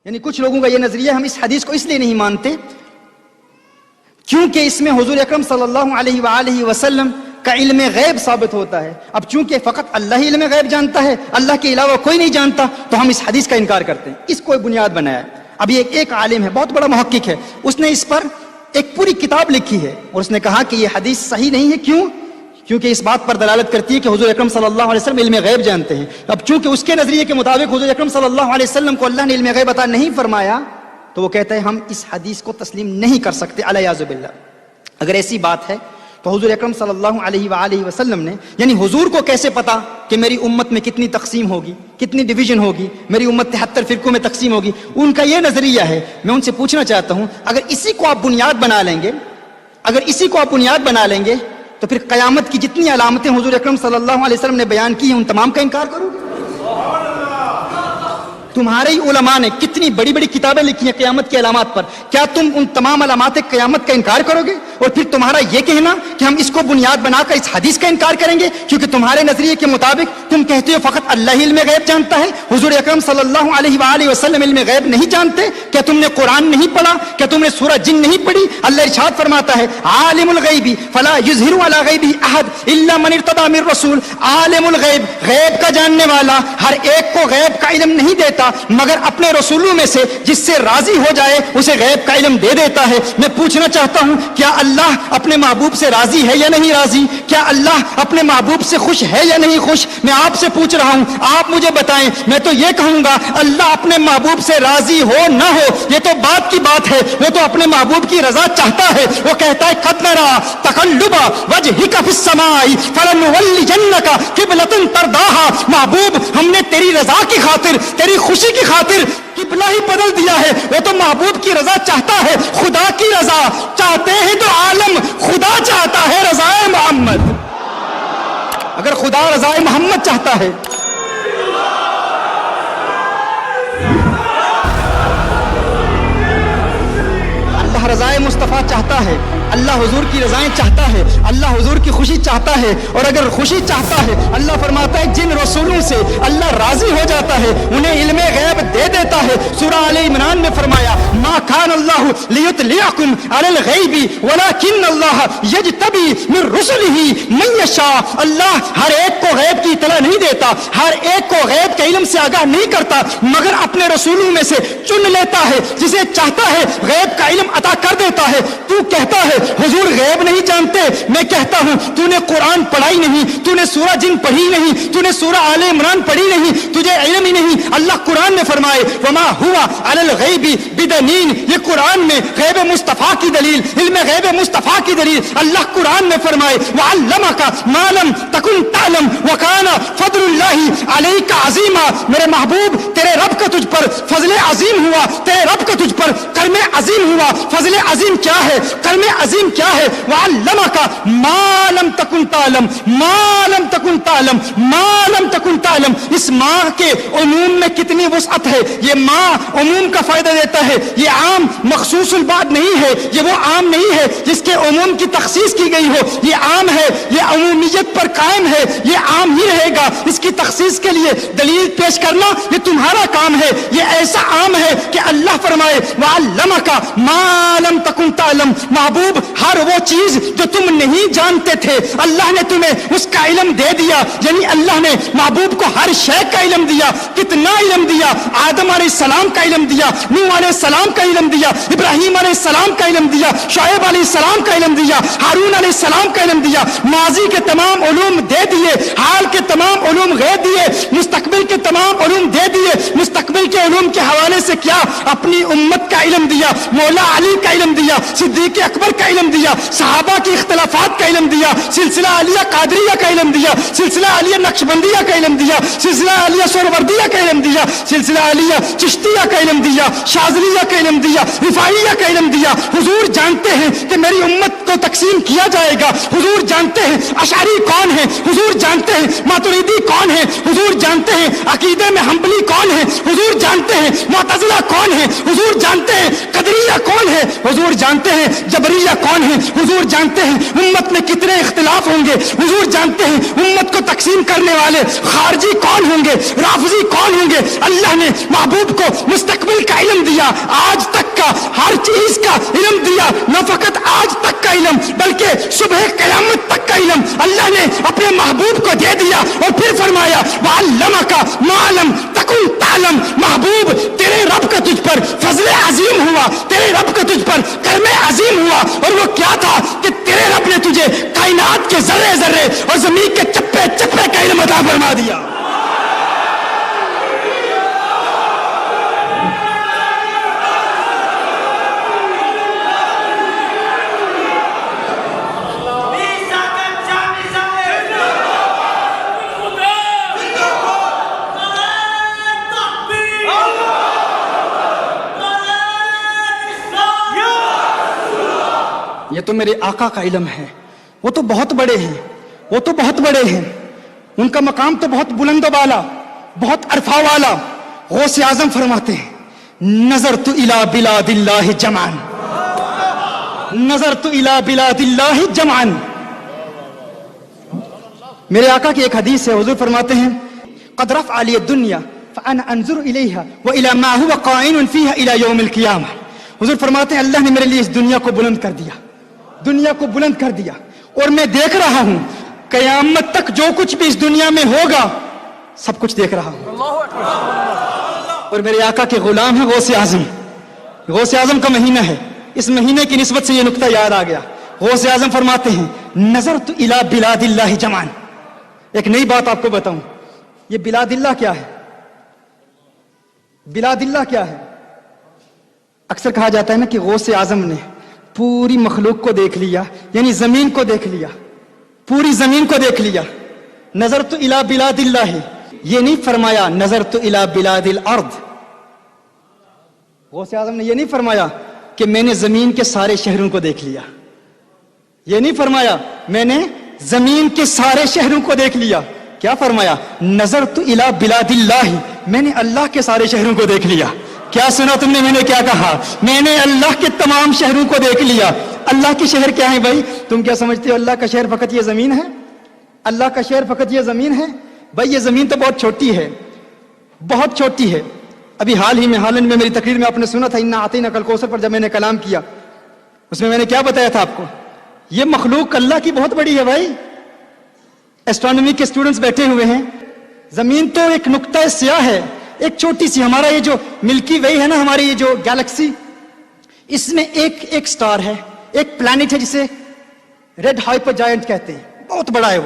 یعنی کچھ لوگوں کا یہ نظریہ، ہم اس حدیث کو اس لیے نہیں مانتے کیونکہ اس میں حضور اکرم صلی اللہ علیہ وآلہ وسلم کا علم غیب ثابت ہوتا ہے. اب چونکہ فقط اللہ ہی علم غیب جانتا ہے، اللہ کے علاوہ کوئی نہیں جانتا، تو ہم اس حدیث کا انکار کرتے ہیں. اس کو بنیاد بنایا ہے. اب یہ ایک عالم ہے، بہت بڑا محقق ہے، اس نے اس پر ایک پوری کتاب لکھی ہے اور اس نے کہا کہ یہ حدیث صحیح نہیں ہے. کیوں؟ کیونکہ اس بات پر دلالت کرتی ہے کہ حضور اکرم صلی اللہ علیہ وسلم علم غیب جانتے ہیں. اب چونکہ اس کے نظریے کے مطابق حضور اکرم صلی اللہ علیہ وسلم کو اللہ نے علم غیب عطا نہیں فرمایا، تو وہ کہتا ہے ہم اس حدیث کو تسلیم نہیں کر سکتے علیاذ باللہ. اگر ایسی بات ہے تو حضور اکرم صلی اللہ علیہ وآلہ وسلم نے، یعنی حضور کو کیسے پتا کہ میری امت میں کتنی تقسیم ہوگی، کتنی ڈویژن ہوگی، میری امت 73 فرقوں میں تقسیم ہوگی؟ ان کا یہ نظریہ ہے. میں ان سے پوچھنا چاہتا ہوں، اگر اسی کو آپ بنیاد بنا لیں گے تو پھر قیامت کی جتنی علامتیں حضور اکرم صلی اللہ علیہ وسلم نے بیان کی ہیں ان تمام کا انکار کرو گے؟ تمہارے ہی علماء نے کتنی بڑی بڑی کتابیں لکھی ہیں قیامت کی علامات پر، کیا تم ان تمام علامات قیامت کا انکار کرو گے؟ اور پھر تمہارا یہ کہنا کہ ہم اس کو بنیاد بنا کر اس حدیث کا انکار کریں گے کیونکہ تمہارے نظریے کے مطابق تم کہتے ہو فقط اللہ ہی علم غیب جانتا ہے، حضور اکرم صلی اللہ علیہ وآلہ وسلم علم غیب نہیں جانتے؟ کیا تم نے قرآن نہیں پڑھا؟ کیا تم نے سورہ جن نہیں پڑھی؟ اللہ ارشاد فرماتا ہے عالم الغیب فلا یظہر علی غیبہ احد الا من ارتضی من رسول. عالم الغیب، غیب کا جاننے والا، ہر ایک کو غیب کا علم نہیں دیتا مگر اپنے رسولوں میں سے جس سے راضی ہو جائے اسے غیب کا علم دے دیتا ہے. میں پوچھنا چاہتا ہوں، کیا اللہ اپنے محبوب سے راضی ہے یا نہیں راضی؟ کیا اللہ اپنے محبوب سے خوش ہے یا نہیں خوش؟ میں آپ سے پوچھ رہا ہوں، آپ مجھے بتائیں. میں تو یہ کہوں گا اللہ اپنے محبوب سے راضی ہو نہ ہو یہ تو بات کی بات ہے، وہ تو اپنے محبوب کی رضا چاہتا ہے. وہ کہتا ہے قد نرى تقلب وجهك في السماء فلنولينك قبلة ترضاها. محبوب، ہم نے تیری رضا کی خاطر، تیری خوشی کی خاطر قبلہ ہی بدل دیا ہے. وہ تو محبوب کی رضا چاہتا ہے، خدا کی رضا چاہتے ہیں تو عالم خدا چاہتا ہے رضائے محمد. اگر خدا رضائے محمد چاہتا ہے، اللہ رضائے مصطفیٰ چاہتا ہے، اللہ حضور کی رضائیں چاہتا ہے، اللہ حضور کی خوشی چاہتا ہے. اور اگر خوشی چاہتا ہے، اللہ فرماتا ہے جن رسولوں سے اللہ راضی ہو جاتا ہے انہیں علم غیب دے دیتا ہے. سورہ آل عمران میں فرمایا ما کان اللہ لیطلعکم علی الغیب ولکن اللہ یجتبی من رسلہ من یشاء. اللہ ہر ایک کو غیب کی اطلاع نہیں دیتا، ہر ایک کو غیب کے علم سے آگاہ نہیں کرتا مگر اپنے رسولوں میں سے چن لیتا ہے، جسے چاہتا ہے غیب کا علم عطا کر دیتا ہے. تو کہتا ہے حضور غیب نہیں جانتے، میں کہتا ہوں تو نے قرآن پڑھائی نہیں، تو نے سورہ جن پڑھی نہیں، تو نے سورہ آل عمران پڑھی نہیں، تجھے علم ہی نہیں. اللہ قرآن میں فرمائے وما ہوا علی الغیب بدنین. یہ قرآن میں غیب مصطفیٰ کی دلیل، علم غیب مصطفیٰ کی دلیل. اللہ قرآن میں فرمائے وعلمک ما لم تکن تعلم وکان فضل اللہ علیک عظیما. میرے محبوب تیرے رب کا تجھ پر فضل عظیم ہوا، تیرے رب کا تجھ پر کرم عظیم ہوا. فضل عظیم کیا ہے؟ کرم عظیم کیا ہے؟ وعلمک ما لم تکن تعلم، ما لم تکن تعلم، ما لم تکن تعلم. اس ماں کے عموم میں کتنی وسعت ہے. یہ ماں عموم کا فائدہ دیتا ہے، یہ عام مخصوص البعض نہیں ہے، یہ وہ عام نہیں ہے جس کے عموم کی تخصیص کی گئی ہو. یہ عام ہے، یہ عمومیت پر قائم ہے، یہ عام ہی رہے گا. اس کی تخصیص کے لیے دلیل پیش کرنا یہ تمہارا کام ہے. یہ ایسا عام ہے کہ اللہ فرمائے وعلمک ما لم تکن تعلم. محبوب ہر وہ چیز جو تم نہیں جانتے تھے اللہ نے تمہیں اس کا علم دے دیا. یعنی اللہ نے محبوب کو ہر شے کا علم دیا. کتنا علم دیا؟ آدم علیہ السلام کا علم دیا، نوح علیہ السلام کا علم دیا، ابراہیم علیہ السلام کا علم دیا، شعیب علیہ السلام کا علم دیا، ہارون علیہ السلام کا علم دیا. ماضی کے تمام علوم دے دیے، حال کے تمام علوم دے دیے، مستقبل کے تمام علوم دے دیے. مستقبل کے علوم کے حوالے سے کیا؟ اپنی امت کا علم دیا، مولا علی کا علم دیا، صدیق اکبر کا علم دیا، صحابہ کی اختلافات کا علم دیا، سلسلہ عالیہ قادریہ کا علم دیا، سلسلہ عالیہ نقشبندیہ کا علم دیا، سلسلہ عالیہ سہروردیہ کا علم دیا، سلسلہ عالیہ چشتیہ کا علم دیا، شاذلیہ کا علم دیا، رفاعیہ کا علم دیا. حضور جانتے ہیں کہ میری امت کو تقسیم کیا جائے گا. حضور جانتے ہیں اشعری کون ہے، حضور جانتے ہیں ماتریدی کون ہے، حضور جانتے ہیں عقیدے میں حنبلی کون ہے، حضور جانتے ہیں معتزلہ मुअत्तिला कौन है, हुजूर जानते हैं। कदरिया कौन है, हुजूर जानते हैं। जबरिया कौन है, हुजूर जानते हैं। उम्मत में कितने इख्तिलाफ होंगे, हुजूर जानते हैं। उम्मत को तकसीम करने वाले खारजी कौन होंगे, राफजी कौन होंगे। अल्लाह ने महबूब को मुस्तकबिल का इल्म दिया, आज तक का हर चीज का इल्म दिया, न फकत आज तक का इल्म बल्कि सुबह क़यामत तक का इल्म अल्लाह ने अपने महबूब को दे दिया। और फिर फरमाया वअल्लमका मा लम तकुन तालम, महबूब तेरे रब का तुझ पर फजल अजीम हुआ, तेरे रब का तुझ पर कर्म अजीम हुआ। और वो क्या था कि तेरे रब ने तुझे कायनात के जर्रे जर्रे और जमीन के चप्पे चप्पे का इल्म अता फरमा दिया। ये तो मेरे आका का इल्म है, वो तो बहुत बड़े हैं, वो तो बहुत बड़े हैं, उनका मकाम तो बहुत बुलंद वाला, बहुत अरफा वाला। गौस आजम फरमाते हैं नजर तो इला बिलादिल्लाहि जमान, नजर तो इला बिलादिल्लाहि जमान। मेरे आका की एक हदीस है, हुजूर फरमाते हैं क़द रफ़अ अली दुनिया फ़अना अंज़ुरु इलैहा व इला मा हुवा क़ाइनुन फ़ीहा इला यौमिल क़ियामा। हुजूर फरमाते हैं अल्लाह ने मेरे लिए इस दुनिया को बुलंद कर दिया, दुनिया को बुलंद कर दिया, और मैं देख रहा हूं कयामत तक जो कुछ भी इस दुनिया में होगा सब कुछ देख रहा हूं। और मेरे आका के गुलाम है गौसे आजम, गौसे आजम का महीना है, इस महीने की निस्बत से ये नुक्ता याद आ गया। गौसे आजम फरमाते हैं नजर तो इला बिलादिल्लाहि जमान। एक नई बात आपको बताऊं, ये बिलादिल्लाह क्या है, बिलादिल्लाह क्या है। अक्सर कहा जाता है ना कि गौसे आजम ने पूरी मखलूक को देख लिया, यानी जमीन को देख लिया, पूरी जमीन को देख लिया। नजर तो इला बिलादिल्लाह, ये नहीं फरमाया नजर तो इला बिलादिल अर्द। गौसे आजम ने ये नहीं फरमाया कि मैंने जमीन के सारे शहरों को देख लिया, ये नहीं फरमाया मैंने जमीन के सारे शहरों को देख लिया। क्या फरमाया नजर तो इला बिलादिल्लाह, मैंने अल्लाह के सारे शहरों को देख लिया। क्या सुना तुमने, मैंने क्या कहा, मैंने अल्लाह के तमाम शहरों को देख लिया। अल्लाह के शहर क्या है भाई, तुम क्या समझते हो अल्लाह का शहर फकत ये जमीन है, अल्लाह का शहर फकत ये जमीन है। भाई ये जमीन तो बहुत छोटी है, बहुत छोटी है। अभी हाल ही में हालन में मेरी तकरीर में आपने सुना था इन्ना आतीना कल कौसर पर जब मैंने कलाम किया, उसमें मैंने क्या बताया था आपको, ये मखलूक अल्लाह की बहुत बड़ी है भाई। एस्ट्रोनॉमी के स्टूडेंट्स बैठे हुए हैं, जमीन तो एक नुक्ता स्याह है, एक छोटी सी, हमारा ये जो मिल्की वे है ना, हमारी ये जो गैलेक्सी, इसमें एक एक स्टार है, एक प्लैनेट है जिसे रेड हाइपर जायंट कहते हैं, बहुत बड़ा है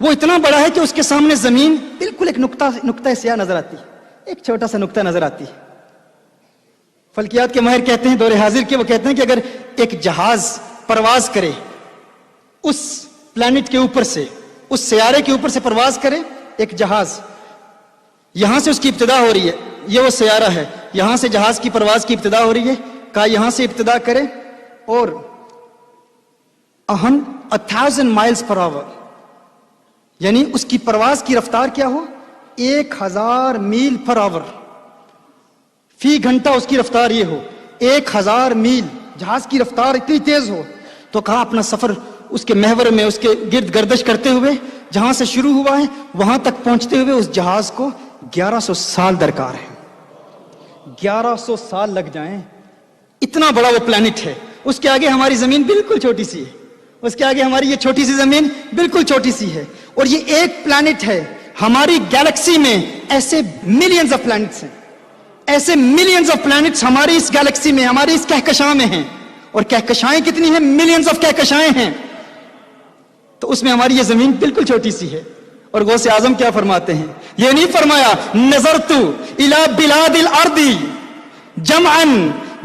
वो इतना बड़ा है कि उसके सामने जमीन बिल्कुल एक नुक्ता स्याह नजर आती है, एक छोटा सा नुक्ता नजर आती है। फल्कियात के माहिर कहते हैं दौरे हाजिर के, वो कहते हैं कि अगर एक जहाज परवाज करे उस प्लैनेट के ऊपर से, उस सियारे के ऊपर से परवाज करे एक जहाज, यहां से उसकी इब्तिदा हो रही है, ये वो सियारा है, यहां से जहाज की परवाज की इब्तिदा हो रही है, कहा यहां से इब्तिदा करे और 1000 माइल्स पर आवर, यानी उसकी परवाज की रफ्तार क्या हो 1000 मील पर आवर, फी घंटा उसकी रफ्तार ये हो 1000 मील, जहाज की रफ्तार इतनी तेज हो। तो कहा अपना सफर उसके महवर में उसके गिर्द गर्दिश करते हुए जहां से शुरू हुआ है वहां तक पहुंचते हुए उस जहाज को 1100 साल दरकार है, 1100 साल लग जाएं, इतना बड़ा वो प्लैनेट है। उसके आगे हमारी जमीन बिल्कुल छोटी सी है, उसके आगे हमारी ये छोटी सी जमीन बिल्कुल छोटी सी है, और ये एक प्लैनेट है। हमारी गैलेक्सी में ऐसे मिलियंस ऑफ प्लैनेट्स हैं, ऐसे मिलियंस ऑफ प्लैनेट्स हमारी इस गैलेक्सी में, हमारी इस कहकशां में हैं, और कहकशाएं कितनी हैं, मिलियंस ऑफ कहकशाएं हैं, तो उसमें हमारी ये जमीन बिल्कुल छोटी सी है। और गौसे आजम क्या फरमाते हैं, ये नहीं फरमाया नजरतु इला बिलादिल अर्दी जमअन,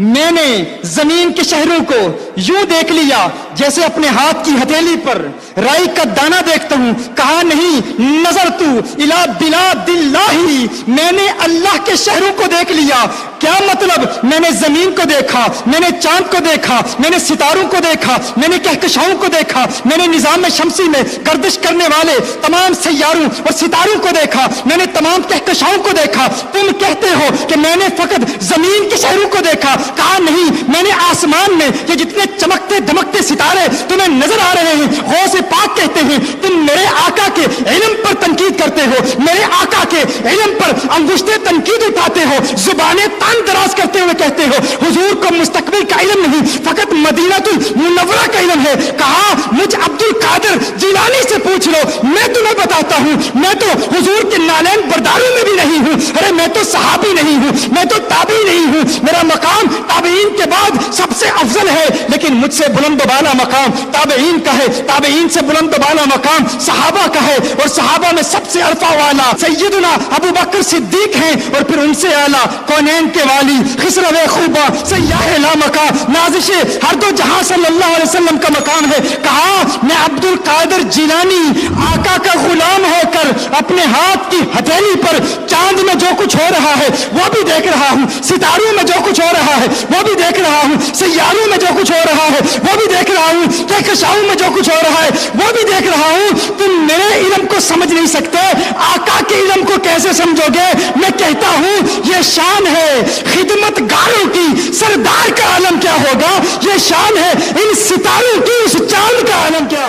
मैंने जमीन के शहरों को यूं देख लिया जैसे अपने हाथ की हथेली पर राई का दाना देखता हूं। कहा नहीं नजर तू इला बिलादिल्लाही, मैंने अल्लाह के शहरों को देख लिया। क्या मतलब? मैंने जमीन को देखा, मैंने चांद को देखा, मैंने सितारों को देखा, मैंने कहकशाओं को देखा, मैंने निजाम शमसी में गर्दिश करने वाले तमाम सैयारों और सितारों को देखा, मैंने तमाम कहकशाओं को देखा। तुम कहते हो कि मैंने फकत जमीन के शहरों को देखा। कहा नहीं, मैंने आसमान में ये जितने चमकते दमकते सितारे तुम्हें नजर आ रहे हैं, गौसे पाक कहते हैं तुम मेरे आका के इल्म पर तनकीद करते हो, मेरे आका के इल्म पर अंगुश्ते तनकीद उठाते हो, जुबानें तान दराज करते हुए कहते हो हुजूर को मुस्तकबिल का इल्म नहीं, फकत मदीनातुल मुनव्वरा का इल्म है। कहा मुझ अब्दुल कादिर जिलानी से पूछ लो, मैं तुम्हें बताता हूं, मैं तो हुजूर के नालैन बरदारों में भी नहीं हूं। अरे मैं तो सहाबी नहीं हूं, मैं तो ताबी नहीं हूं, मेरा मकाम ताबीन के बाद सबसे अफजल है, लेकिन मुझसे बुलंद बाला मकाम ताबीन का है, ताबीन से बुलंद बाला मकाम सहाबा का है, और सहाबा में सबसे अरफा वाला सैयदुना अबू बकर सिद्दीक हैं, और फिर उनसे आला कौनैन के वाली खिसरवे खूबा सय्याह लामका नाज़िशे हर दो जहां सल्लल्लाहु अलैहि वसल्लम का मकाम है। कहा मैं अब्दुल कादिर जिलानी आका का गुलाम होकर अपने हाथ की हथेली पर चांद में जो कुछ हो रहा है वो भी देख रहा हूं, सितारों में जो कुछ हो रहा है वो भी देख रहा हूं, सैयारों में जो कुछ हो रहा है वो भी देख रहा हूं, कहकशाओं में जो कुछ हो रहा है वो भी देख रहा हूं। तुम मेरे इल्म को समझ नहीं सकते, आका के इल्म को कैसे समझोगे? मैं कहता हूं ये शान है खिदमतगारों की, सरदार का आलम क्या होगा? ये शान है इन सितारों की, उस चांद का आलम क्या